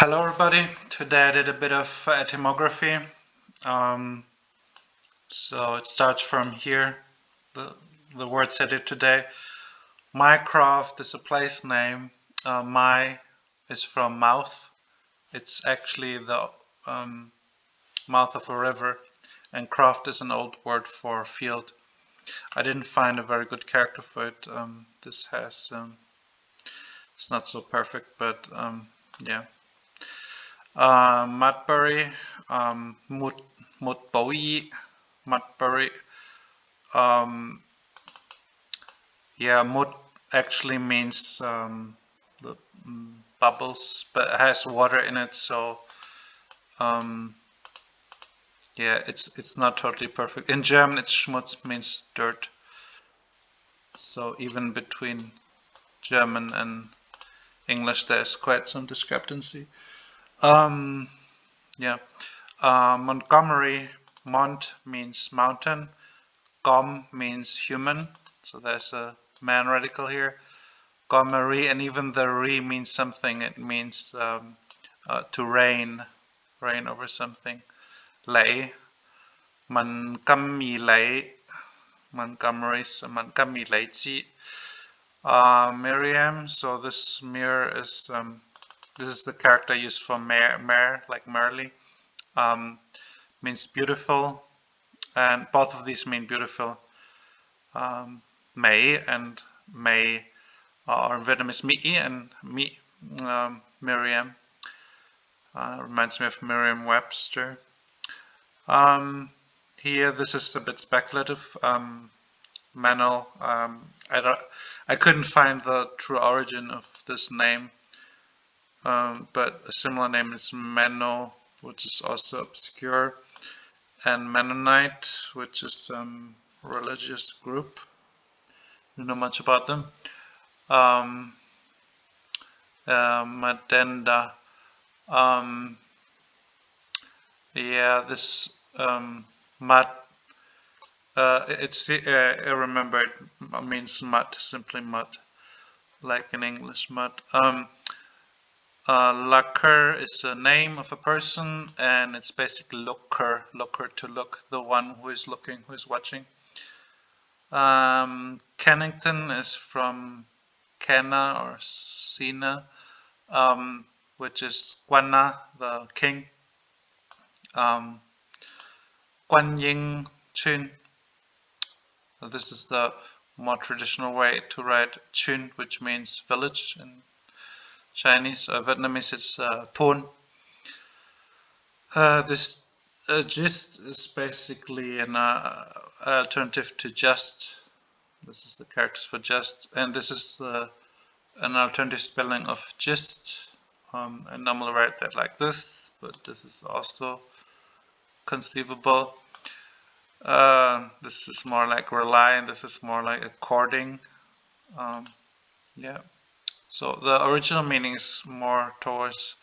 Hello everybody, today I did a bit of etymography. Um, so it starts from here, the words I did today. Mycroft is a place name. My is from mouth. It's actually the mouth of a river, and croft is an old word for field. I didn't find a very good character for it. This has, it's not so perfect, but yeah. Mudbury, Mudbury, Mudbury. Um, yeah, mud actually means the bubbles, but it has water in it, so um, yeah, it's not totally perfect. In German, it's Schmutz means dirt. So even between German and English, there's quite some discrepancy. Um, yeah, Montgomery, Mont means mountain. Gom means human, so there's a man radical here. Gomery, and even the re means something. It means to reign over something. Lei, Montgomery lei, Montgomery, so Montgomery lei ji. Miriam, so this mirror is this is the character used for mare, like Merly. Means beautiful, and both of these mean beautiful. May and May are Vietnamese Mi and Mi, Miriam. Reminds me of Merriam-Webster. Here, this is a bit speculative. Manel, I couldn't find the true origin of this name, but a similar name is Menno, which is also obscure, and Mennonite, which is some religious group. You know much about them. Um, Madenda. Um, yeah, this mud. I remember it means mud, simply mud, like in English mud. Looker is a name of a person, and it's basically looker to look, the one who is looking, who is watching. Kennington is from Kenna or Sina, which is Guanna, the king. Guan Ying Chun. This is the more traditional way to write Chun, which means village in Chinese. Vietnamese it's Thôn. This gist is basically an alternative to just. This is the characters for just, and this is an alternative spelling of gist. I normally write that like this, but this is also conceivable. This is more like rely, and this is more like according. Yeah. So the original meaning is more towards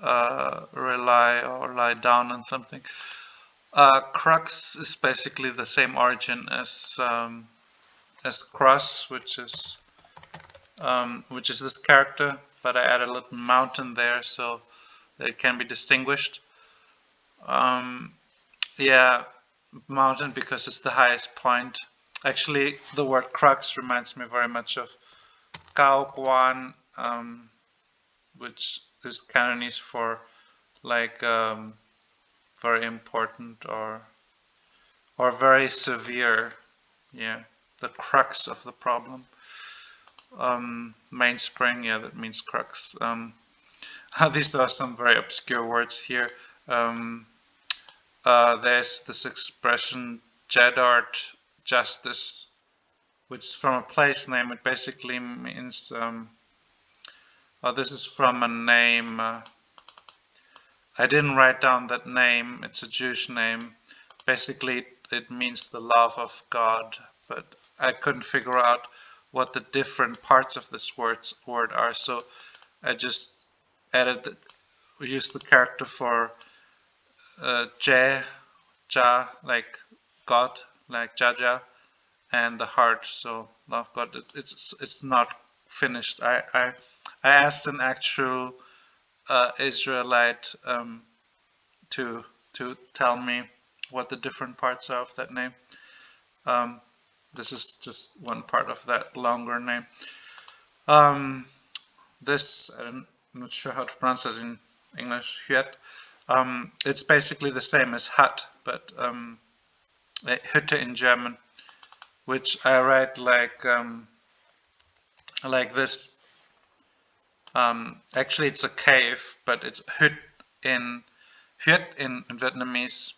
rely or lie down on something. Crux is basically the same origin as cross, which is this character, but I added a little mountain there so that it can be distinguished. Yeah, mountain because it's the highest point. Actually, the word crux reminds me very much of Cao Guan, which is Cantonese for like very important or very severe. Yeah, the crux of the problem. Mainspring, yeah, that means crux. These are some very obscure words here. Um, there's this expression Jedart justice, which is from a place name. It basically means, this is from a name. I didn't write down that name. It's a Jewish name. Basically, it means the love of God, but I couldn't figure out what the different parts of this word are. So I just added, used the character for Je, Ja, like God, like Jaja, and the heart. So love God. It's not finished. I asked an actual Israelite to tell me what the different parts are of that name. This is just one part of that longer name. This, I'm not sure how to pronounce it in English yet. It's basically the same as Hut, but Hütte in German, which I write like this. Actually, it's a cave, but it's Hüt in Vietnamese.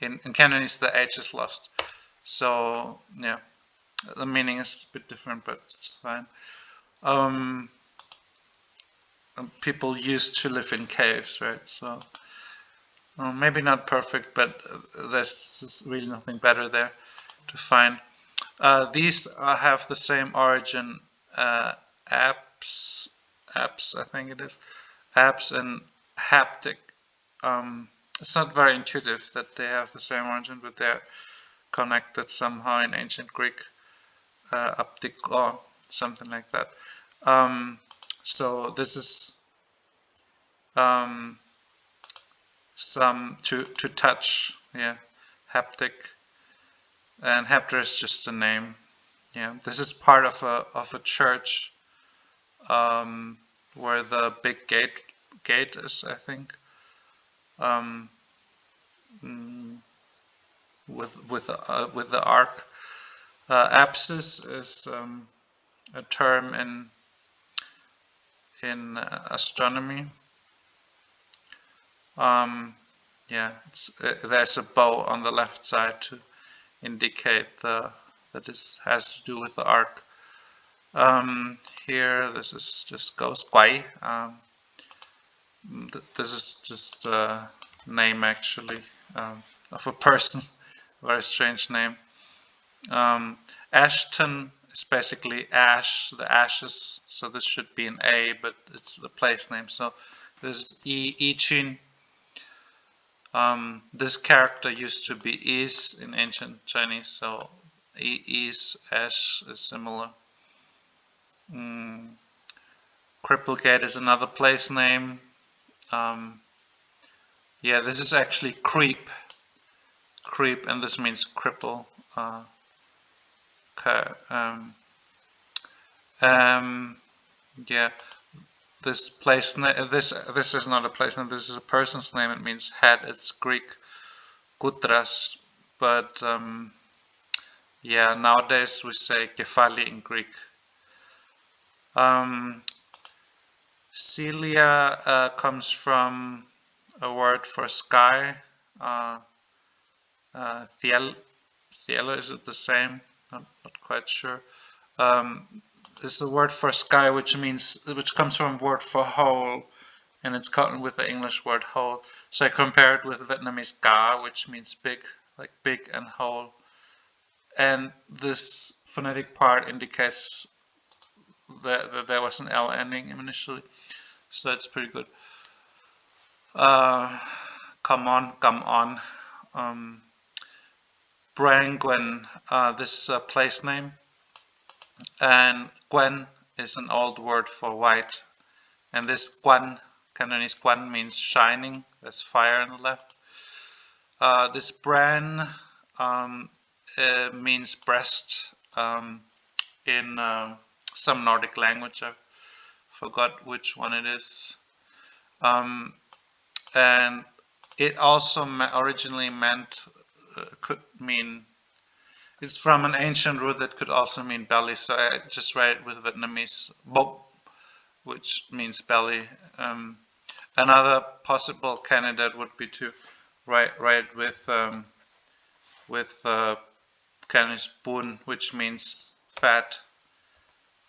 In Cantonese, the H is lost. So yeah, the meaning is a bit different, but it's fine. People used to live in caves, right? So maybe not perfect, but there's really nothing better there to find. These have the same origin. Apps, I think it is. Apps and haptic. It's not very intuitive that they have the same origin, but they're connected somehow in ancient Greek, optic or something like that. So this is some to touch, yeah, haptic, and hapter is just a name. Yeah, this is part of a church where the big gate is, I think. With the arc. Apsis is a term in astronomy. Yeah, there's a bow on the left side to indicate that this has to do with the arc. Here, this is just goes Quai. This is just a name actually of a person, very strange name. Ashton is basically ash, the ashes, so this should be an A, but it's the place name. So this is Ichin. This character used to be is in ancient Chinese, so is, ash is similar. Cripplegate is another place name. Yeah, this is actually creep, and this means cripple. Okay. Yeah, this place this is not a place name. This is a person's name. It means head. It's Greek, Kutras, but yeah, nowadays we say kefali in Greek. Celia comes from a word for sky. Cielo, is it the same? I'm not quite sure. It's a word for sky, which comes from a word for whole, and it's gotten with the English word whole. So I compare it with Vietnamese ga, which means big, like big and whole. And this phonetic part indicates that there was an L ending initially, so that's pretty good. Come on. Brangwen, this is a place name, and Gwen is an old word for white, and this Guan, Cantonese Guan, means shining. There's fire on the left. This Bran means breast in some Nordic language. I forgot which one it is. And it also originally meant, could mean, it's from an ancient root that could also mean belly, so I just write it with Vietnamese bop, which means belly. Another possible candidate would be to write with Cantonese bun, which means fat.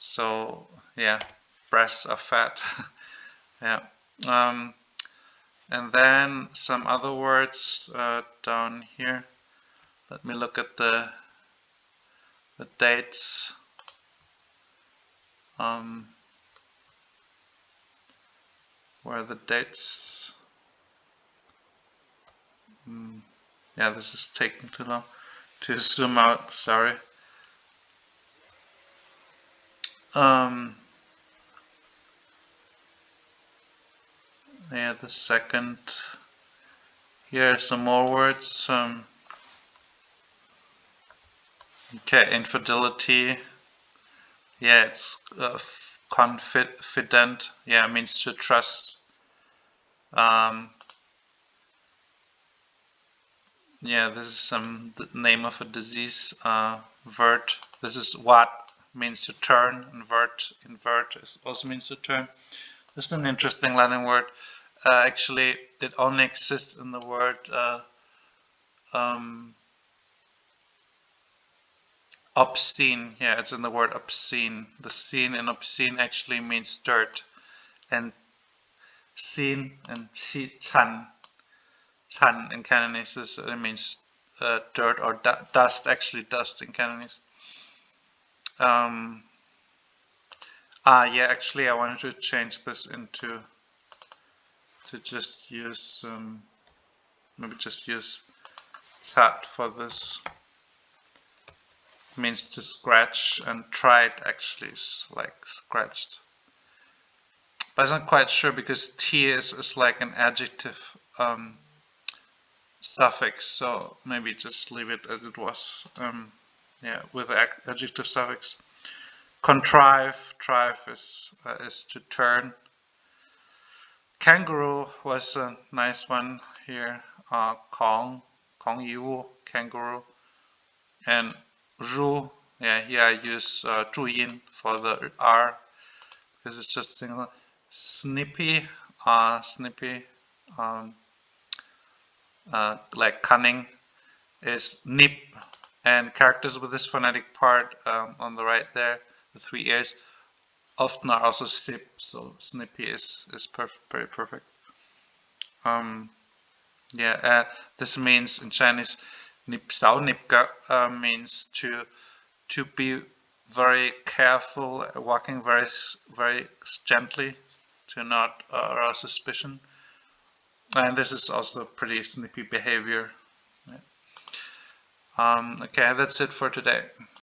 So yeah, breasts are fat. Yeah. And then some other words down here. Let me look at the dates. Where are the dates? Yeah, this is taking too long to zoom out, sorry. Yeah, the second. Here are some more words. Okay, infidelity. Yeah, it's confident. Yeah, it means to trust. Um, yeah, this is the name of a disease. Vert. This is what means to turn. Invert also means to turn. This is an interesting Latin word. Actually, it only exists in the word um, obscene. Yeah, it's in the word obscene. The scene in obscene actually means dirt, and scene and chan in Cantonese it means dirt or dust. Actually, dust in Cantonese. Um, yeah. Actually, I wanted to change this into to just use maybe just use tat for this. It means to scratch, and tried actually is like scratched. But I'm not quite sure because T is like an adjective suffix, so maybe just leave it as it was. Yeah, with adjective suffix. Contrive, trive is to turn. Kangaroo was a nice one here. Kong Yu, kangaroo. And Ru, yeah, here I use 注音 for the R because it's just single. Snippy, snippy, um, like cunning, is nip. And characters with this phonetic part on the right there, the three ears, often are also sip, so snippy is very perfect. Yeah, this means in Chinese, nip sao nipka means to be very careful, walking very gently, to not arouse suspicion. And this is also pretty snippy behavior. Okay, that's it for today.